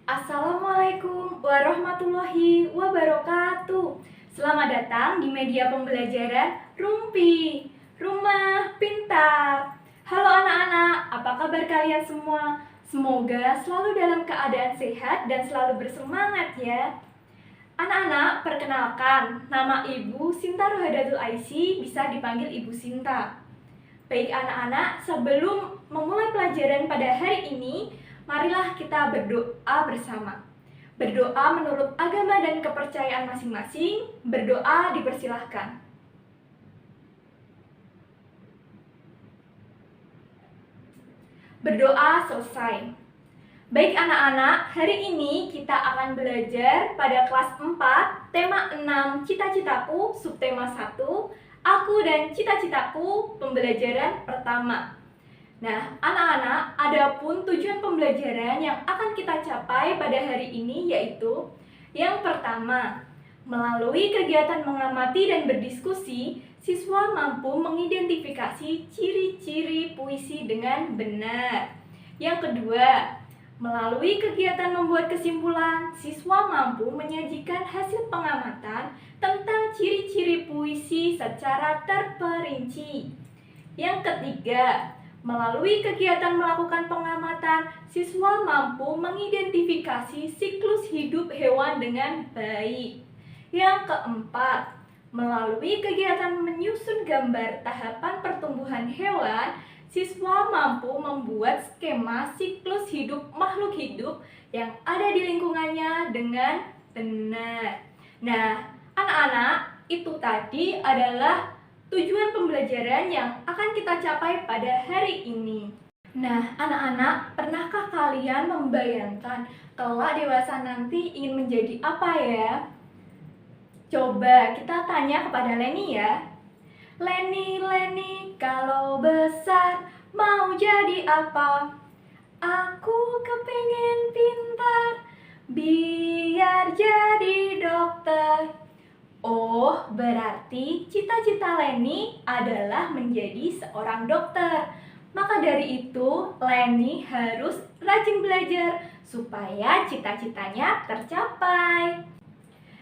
Assalamualaikum warahmatullahi wabarakatuh. Selamat datang di media pembelajaran Rumpi, Rumah Pintar. Halo anak-anak, apa kabar kalian semua? Semoga selalu dalam keadaan sehat dan selalu bersemangat ya. Anak-anak, perkenalkan, nama Ibu Sinta Rohadatul Aisy, bisa dipanggil Ibu Sinta. Baik anak-anak, sebelum memulai pelajaran pada hari ini, marilah kita berdoa bersama. Berdoa menurut agama dan kepercayaan masing-masing, berdoa dipersilahkan. Berdoa selesai. Baik anak-anak, hari ini kita akan belajar pada kelas 4, tema 6, cita-citaku, subtema 1, aku dan cita-citaku, pembelajaran pertama. Nah, anak-anak, adapun tujuan pembelajaran yang akan kita capai pada hari ini yaitu yang pertama, melalui kegiatan mengamati dan berdiskusi, siswa mampu mengidentifikasi ciri-ciri puisi dengan benar. Yang kedua, melalui kegiatan membuat kesimpulan, siswa mampu menyajikan hasil pengamatan tentang ciri-ciri puisi secara terperinci. Yang ketiga, melalui kegiatan melakukan pengamatan, siswa mampu mengidentifikasi siklus hidup hewan dengan baik. Yang keempat, melalui kegiatan menyusun gambar tahapan pertumbuhan hewan, siswa mampu membuat skema siklus hidup makhluk hidup yang ada di lingkungannya dengan benar. Nah, anak-anak, itu tadi adalah tujuan pembelajaran yang akan kita capai pada hari ini. Nah, anak-anak, pernahkah kalian membayangkan kelak dewasa nanti ingin menjadi apa ya? Coba kita tanya kepada Leni ya. Leni, kalau besar mau jadi apa? Aku kepengen pintar, biar jadi dokter. Oh, berarti cita-cita Leni adalah menjadi seorang dokter. Maka dari itu, Leni harus rajin belajar supaya cita-citanya tercapai.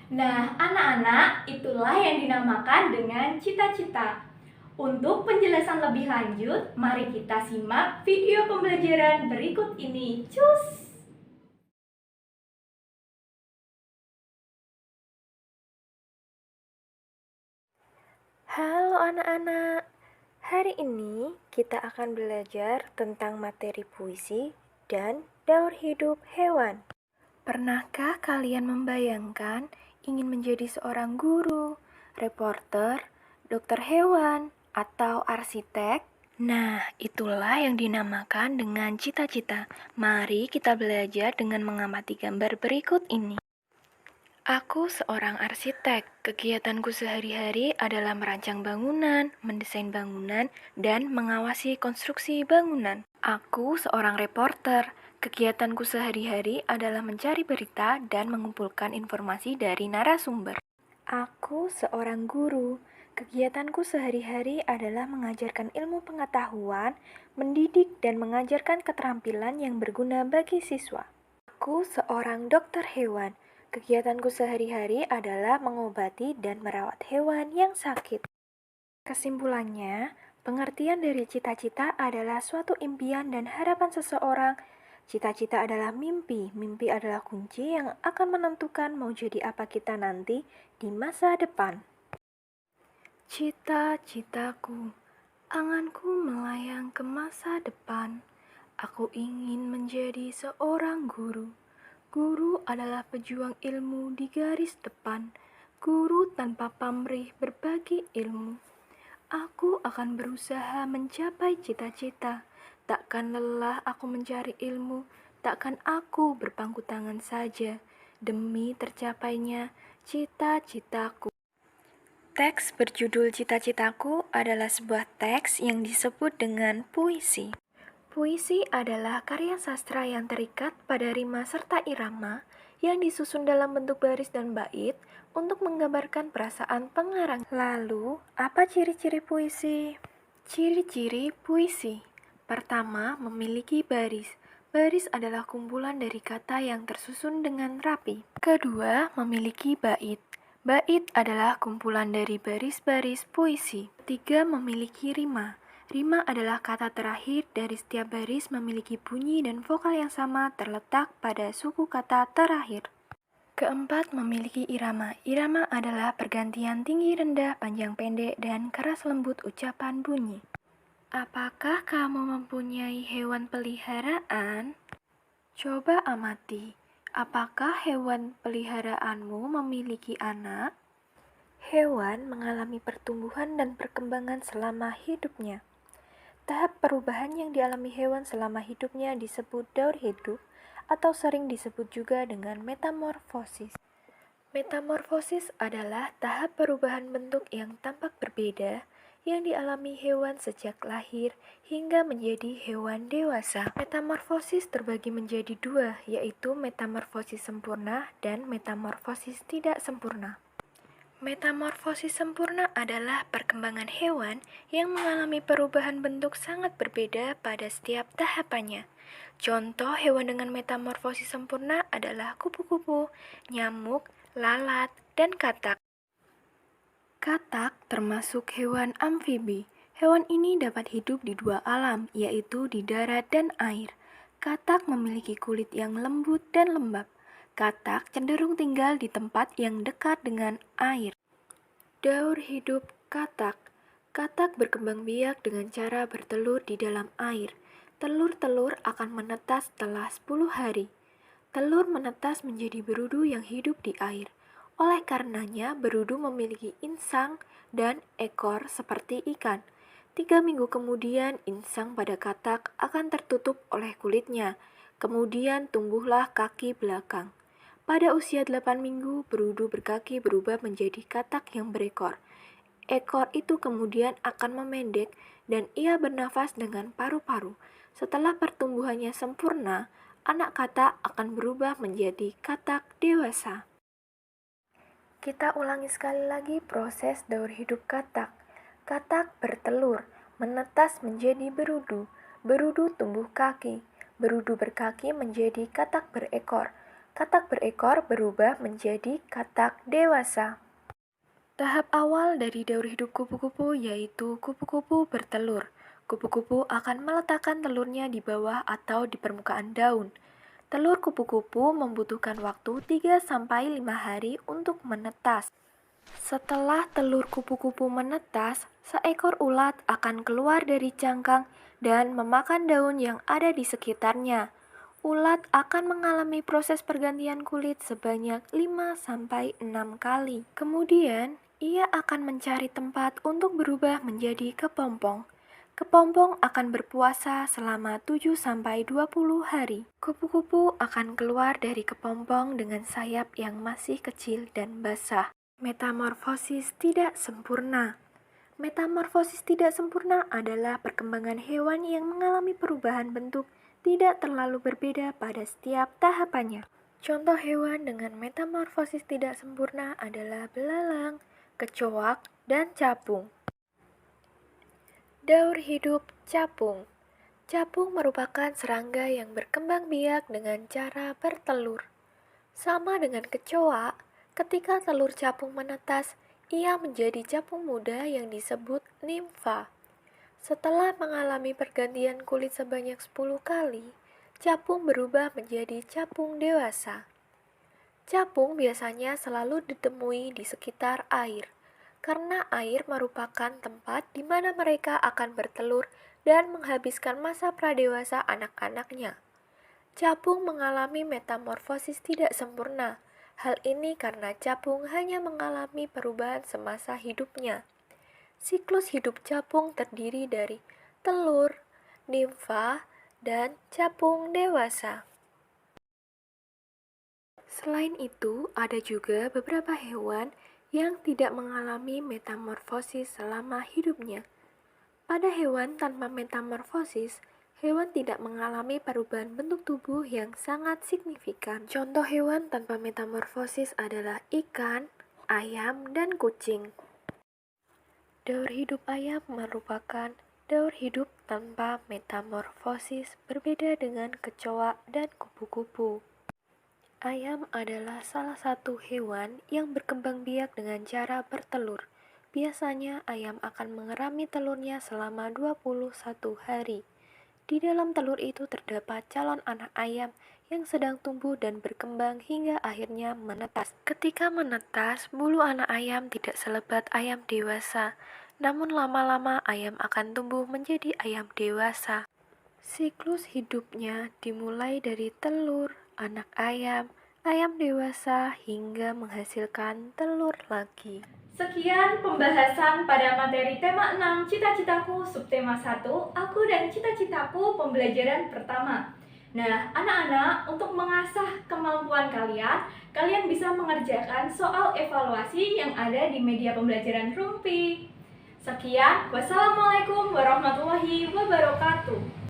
Nah, anak-anak, itulah yang dinamakan dengan cita-cita. Untuk penjelasan lebih lanjut, mari kita simak video pembelajaran berikut ini. Cus! Halo anak-anak, hari ini kita akan belajar tentang materi puisi dan daur hidup hewan. Pernahkah kalian membayangkan ingin menjadi seorang guru, reporter, dokter hewan, atau arsitek? Nah, itulah yang dinamakan dengan cita-cita. Mari kita belajar dengan mengamati gambar berikut ini. Aku seorang arsitek. Kegiatanku sehari-hari adalah merancang bangunan, mendesain bangunan, dan mengawasi konstruksi bangunan. Aku seorang reporter. Kegiatanku sehari-hari adalah mencari berita dan mengumpulkan informasi dari narasumber. Aku seorang guru. Kegiatanku sehari-hari adalah mengajarkan ilmu pengetahuan, mendidik, dan mengajarkan keterampilan yang berguna bagi siswa. Aku seorang dokter hewan. Kegiatanku sehari-hari adalah mengobati dan merawat hewan yang sakit. Kesimpulannya, pengertian dari cita-cita adalah suatu impian dan harapan seseorang. Cita-cita adalah mimpi. Mimpi adalah kunci yang akan menentukan mau jadi apa kita nanti di masa depan. Cita-citaku, anganku melayang ke masa depan. Aku ingin menjadi seorang guru. Guru adalah pejuang ilmu di garis depan. Guru tanpa pamrih berbagi ilmu. Aku akan berusaha mencapai cita-cita. Takkan lelah aku mencari ilmu. Takkan aku berpangku tangan saja demi tercapainya cita-citaku. Teks berjudul Cita-Citaku adalah sebuah teks yang disebut dengan puisi. Puisi adalah karya sastra yang terikat pada rima serta irama yang disusun dalam bentuk baris dan bait untuk menggambarkan perasaan pengarang. Lalu, apa ciri-ciri puisi? Ciri-ciri puisi. Pertama, memiliki baris. Baris adalah kumpulan dari kata yang tersusun dengan rapi. Kedua, memiliki bait. Bait adalah kumpulan dari baris-baris puisi. Ketiga, memiliki rima. Rima adalah kata terakhir dari setiap baris memiliki bunyi dan vokal yang sama terletak pada suku kata terakhir. Keempat, memiliki irama. Irama adalah pergantian tinggi rendah, panjang pendek, dan keras lembut ucapan bunyi. Apakah kamu mempunyai hewan peliharaan? Coba amati. Apakah hewan peliharaanmu memiliki anak? Hewan mengalami pertumbuhan dan perkembangan selama hidupnya. Tahap perubahan yang dialami hewan selama hidupnya disebut daur hidup atau sering disebut juga dengan metamorfosis. Metamorfosis adalah tahap perubahan bentuk yang tampak berbeda yang dialami hewan sejak lahir hingga menjadi hewan dewasa. Metamorfosis terbagi menjadi dua, yaitu metamorfosis sempurna dan metamorfosis tidak sempurna. Metamorfosis sempurna adalah perkembangan hewan yang mengalami perubahan bentuk sangat berbeda pada setiap tahapannya. Contoh hewan dengan metamorfosis sempurna adalah kupu-kupu, nyamuk, lalat, dan katak. Katak termasuk hewan amfibi. Hewan ini dapat hidup di dua alam, yaitu di darat dan air. Katak memiliki kulit yang lembut dan lembab. Katak cenderung tinggal di tempat yang dekat dengan air. Daur hidup katak. Katak berkembang biak dengan cara bertelur di dalam air. Telur-telur akan menetas setelah 10 hari. Telur menetas menjadi berudu yang hidup di air. Oleh karenanya, berudu memiliki insang dan ekor seperti ikan. 3 minggu kemudian, insang pada katak akan tertutup oleh kulitnya. Kemudian tumbuhlah kaki belakang. Pada usia 8 minggu, berudu berkaki berubah menjadi katak yang berekor. Ekor itu kemudian akan memendek dan ia bernafas dengan paru-paru. Setelah pertumbuhannya sempurna, anak katak akan berubah menjadi katak dewasa. Kita ulangi sekali lagi proses daur hidup katak. Katak bertelur, menetas menjadi berudu. Berudu tumbuh kaki. Berudu berkaki menjadi katak berekor. Katak berekor berubah menjadi katak dewasa. Tahap awal dari daur hidup kupu-kupu yaitu kupu-kupu bertelur. Kupu-kupu akan meletakkan telurnya di bawah atau di permukaan daun. Telur kupu-kupu membutuhkan waktu 3-5 hari untuk menetas. Setelah telur kupu-kupu menetas, seekor ulat akan keluar dari cangkang dan memakan daun yang ada di sekitarnya. Ulat akan mengalami proses pergantian kulit sebanyak 5-6 kali. Kemudian, ia akan mencari tempat untuk berubah menjadi kepompong. Kepompong akan berpuasa selama 7-20 hari. Kupu-kupu akan keluar dari kepompong dengan sayap yang masih kecil dan basah. Metamorfosis tidak sempurna. Metamorfosis tidak sempurna adalah perkembangan hewan yang mengalami perubahan bentuk tidak terlalu berbeda pada setiap tahapannya. Contoh hewan dengan metamorfosis tidak sempurna adalah belalang, kecoak, dan capung. Daur hidup capung. Capung merupakan serangga yang berkembang biak dengan cara bertelur. Sama dengan kecoak, ketika telur capung menetas, ia menjadi capung muda yang disebut nimfa. Setelah mengalami pergantian kulit sebanyak 10 kali, capung berubah menjadi capung dewasa. Capung biasanya selalu ditemui di sekitar air, karena air merupakan tempat di mana mereka akan bertelur dan menghabiskan masa pradewasa anak-anaknya. Capung mengalami metamorfosis tidak sempurna. Hal ini karena capung hanya mengalami perubahan semasa hidupnya. Siklus hidup capung terdiri dari telur, nimfa, dan capung dewasa. Selain itu, ada juga beberapa hewan yang tidak mengalami metamorfosis selama hidupnya. Pada hewan tanpa metamorfosis, hewan tidak mengalami perubahan bentuk tubuh yang sangat signifikan. Contoh hewan tanpa metamorfosis adalah ikan, ayam, dan kucing. Daur hidup ayam merupakan Daur hidup tanpa metamorfosis berbeda dengan kecoa dan kupu-kupu. Ayam adalah salah satu hewan yang berkembang biak dengan cara bertelur. Biasanya ayam akan mengerami telurnya selama 21 hari. Di dalam telur itu terdapat calon anak ayam yang sedang tumbuh dan berkembang hingga akhirnya menetas. Ketika menetas, bulu anak ayam tidak selebat ayam dewasa, namun lama-lama ayam akan tumbuh menjadi ayam dewasa. Siklus hidupnya dimulai dari telur, anak ayam, ayam dewasa hingga menghasilkan telur lagi. Sekian pembahasan pada materi tema 6 Cita-citaku subtema 1, Aku dan Cita-citaku pembelajaran pertama. Nah, anak-anak, untuk mengasah kemampuan kalian, kalian bisa mengerjakan soal evaluasi yang ada di media pembelajaran Rumpi. Sekian, wassalamualaikum warahmatullahi wabarakatuh.